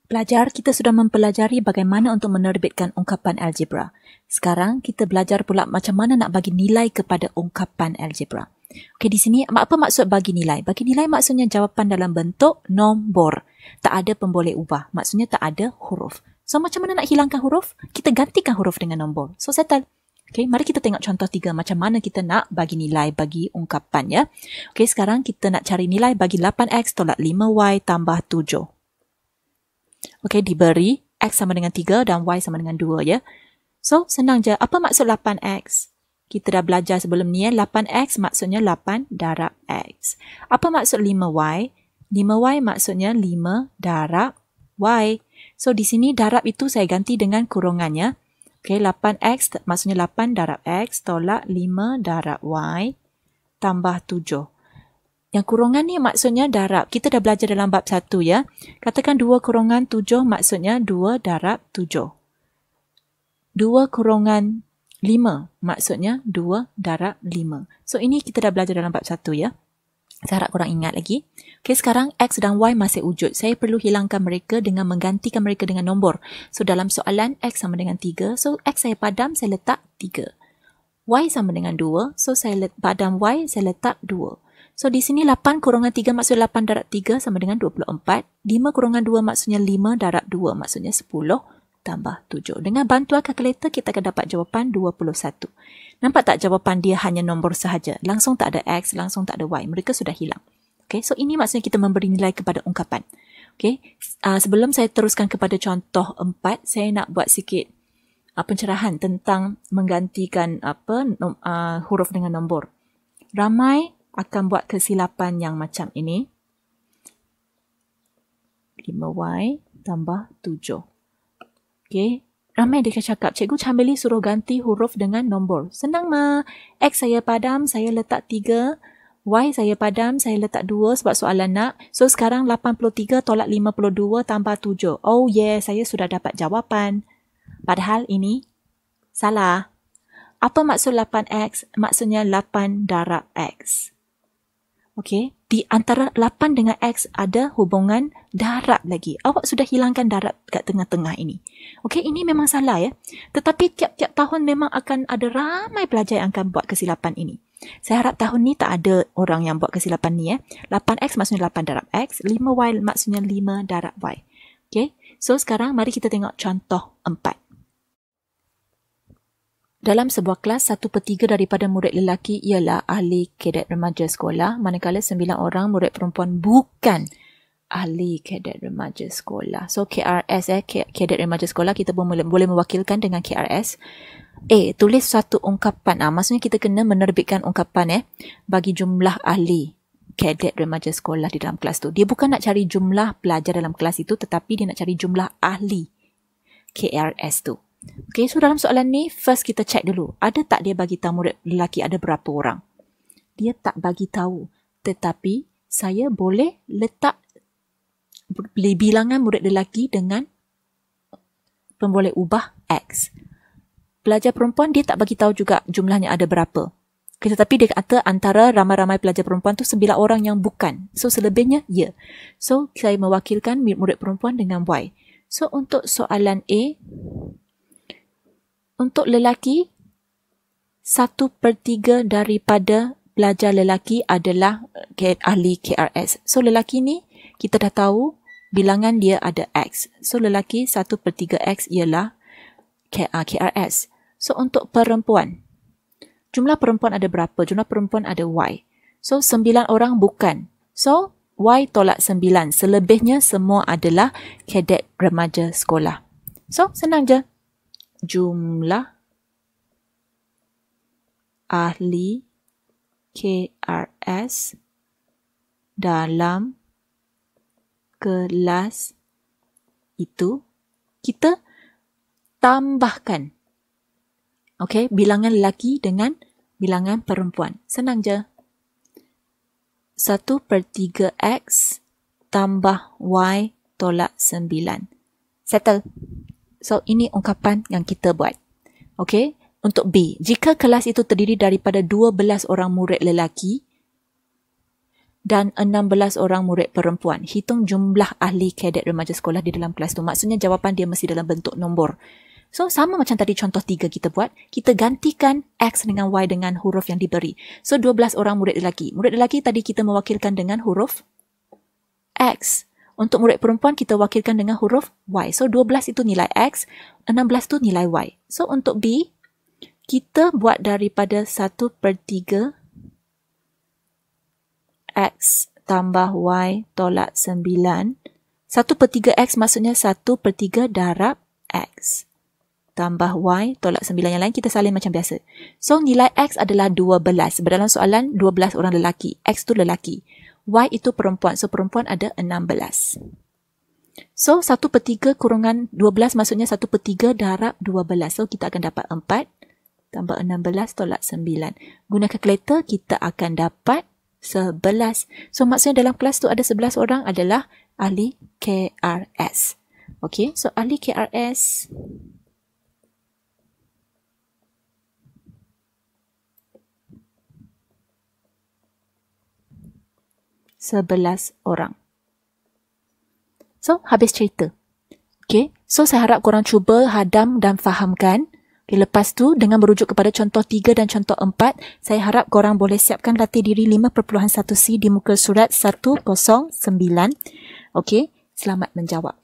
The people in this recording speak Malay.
Pelajar, kita sudah mempelajari bagaimana untuk menerbitkan ungkapan algebra. Sekarang kita belajar pula macam mana nak bagi nilai kepada ungkapan algebra. Okey, di sini apa maksud bagi nilai? Bagi nilai maksudnya jawapan dalam bentuk nombor. Tak ada pemboleh ubah. Maksudnya tak ada huruf. So macam mana nak hilangkan huruf? Kita gantikan huruf dengan nombor. So settle. Okey, mari kita tengok contoh 3 macam mana kita nak bagi nilai bagi ungkapan ya. Okey, sekarang kita nak cari nilai bagi 8x tolak 5y tambah 7. Okey, diberi x sama dengan 3 dan y sama dengan 2 ya. So, senang je. Apa maksud 8x? Kita dah belajar sebelum ni ya. 8x maksudnya 8 darab x. Apa maksud 5y? 5y maksudnya 5 darab y. So, di sini darab itu saya ganti dengan kurungannya. Okey, 8x maksudnya 8 darab x tolak 5 darab y tambah 7. Yang kurungan ni maksudnya darab. Kita dah belajar dalam bab 1 ya. Katakan 2 kurungan 7 maksudnya 2 darab 7. 2 kurungan 5 maksudnya 2 darab 5. So ini kita dah belajar dalam bab 1 ya. Saya harap korang ingat lagi. Okey, sekarang x dan y masih wujud. Saya perlu hilangkan mereka dengan menggantikan mereka dengan nombor. So dalam soalan x sama dengan 3. So x saya padam, saya letak 3. Y sama dengan 2. So saya padam y, saya letak 2. So, di sini 8 kurungan 3 maksudnya 8 darab 3 sama dengan 24. 5 kurungan 2 maksudnya 5 darab 2 maksudnya 10 tambah 7. Dengan bantuan kalkulator, kita akan dapat jawapan 21. Nampak tak jawapan dia hanya nombor sahaja? Langsung tak ada x, langsung tak ada y. Mereka sudah hilang. Okay, so ini maksudnya kita memberi nilai kepada ungkapan. Okay, sebelum saya teruskan kepada contoh 4, saya nak buat sikit pencerahan tentang menggantikan huruf dengan nombor. Ramai akan buat kesilapan yang macam ini. 5y tambah 7. Okey, ramai dia cakap, Cikgu Chamberlain suruh ganti huruf dengan nombor. Senang mah. X saya padam, saya letak 3. Y saya padam, saya letak 2 sebab soalan nak. So sekarang 83 tolak 52 tambah 7. Oh yeah, saya sudah dapat jawapan. Padahal ini salah. Apa maksud 8x? Maksudnya 8 darab x. Okey, di antara 8 dengan x ada hubungan darab lagi. Awak sudah hilangkan darab kat tengah-tengah ini. Okey, ini memang salah ya. Tetapi tiap-tiap tahun memang akan ada ramai pelajar yang akan buat kesilapan ini. Saya harap tahun ni tak ada orang yang buat kesilapan ni ya. 8x maksudnya 8 darab x, 5y maksudnya 5 darab y. Okey, so sekarang mari kita tengok contoh 4. Dalam sebuah kelas, 1/3 daripada murid lelaki ialah ahli kadet remaja sekolah, manakala 9 orang murid perempuan bukan ahli kadet remaja sekolah. So, KRS, kadet remaja sekolah, kita boleh mewakilkan dengan KRS. Tulis satu ungkapan. Maksudnya kita kena menerbitkan ungkapan bagi jumlah ahli kadet remaja sekolah di dalam kelas tu. Dia bukan nak cari jumlah pelajar dalam kelas itu, tetapi dia nak cari jumlah ahli KRS tu. Okay, so dalam soalan ni, first kita check dulu. Ada tak dia bagi tahu murid lelaki ada berapa orang? Dia tak bagi tahu. Tetapi, saya boleh letak bilangan murid lelaki dengan pemboleh ubah X. Pelajar perempuan, dia tak bagi tahu juga jumlahnya ada berapa. Okay, tetapi dia kata antara ramai-ramai pelajar perempuan tu 9 orang yang bukan. So, selebihnya, ya. So, saya mewakilkan murid perempuan dengan Y. So, untuk soalan A, untuk lelaki, 1/3 daripada pelajar lelaki adalah ahli KRS. So, lelaki ni, kita dah tahu bilangan dia ada X. So, lelaki 1/3 X ialah KRS. So, untuk perempuan, jumlah perempuan ada berapa? Jumlah perempuan ada Y. So, 9 orang bukan. So, Y tolak 9. Selebihnya semua adalah kadet remaja sekolah. So, senang je. Jumlah ahli KRS dalam kelas itu kita tambahkan. Okey, bilangan lelaki dengan bilangan perempuan. Senang je. 1/3 X tambah Y tolak 9. Settle. So, ini ungkapan yang kita buat. Okey, untuk B. Jika kelas itu terdiri daripada 12 orang murid lelaki, dan 16 orang murid perempuan. Hitung jumlah ahli kadet remaja sekolah di dalam kelas tu. Maksudnya jawapan dia mesti dalam bentuk nombor. So, sama macam tadi contoh 3 kita buat. Kita gantikan X dengan Y dengan huruf yang diberi. So, 12 orang murid lelaki. Murid lelaki tadi kita mewakilkan dengan huruf X. Untuk murid perempuan, kita wakilkan dengan huruf Y. So, 12 itu nilai X, 16 tu nilai Y. So, untuk B, kita buat daripada 1/3 X tambah Y tolak 9. 1/3 X maksudnya 1/3 darab X. Tambah Y tolak 9. Yang lain kita salin macam biasa. So, nilai X adalah 12. Dalam soalan, 12 orang lelaki. X tu lelaki. Y itu perempuan. So, perempuan ada 16. So, 1/3 kurungan 12 maksudnya 1/3 darab 12. So, kita akan dapat 4 tambah 16 tolak 9. Guna kalkulator, kita akan dapat 11. So, maksudnya dalam kelas tu ada 11 orang adalah ahli KRS. Okey, so ahli KRS sebelas orang. So, habis cerita. Okey, so saya harap korang cuba hadam dan fahamkan. Okay, lepas tu, dengan merujuk kepada contoh 3 dan contoh 4, saya harap korang boleh siapkan latih diri 5.1C di muka surat 109. Okey, selamat menjawab.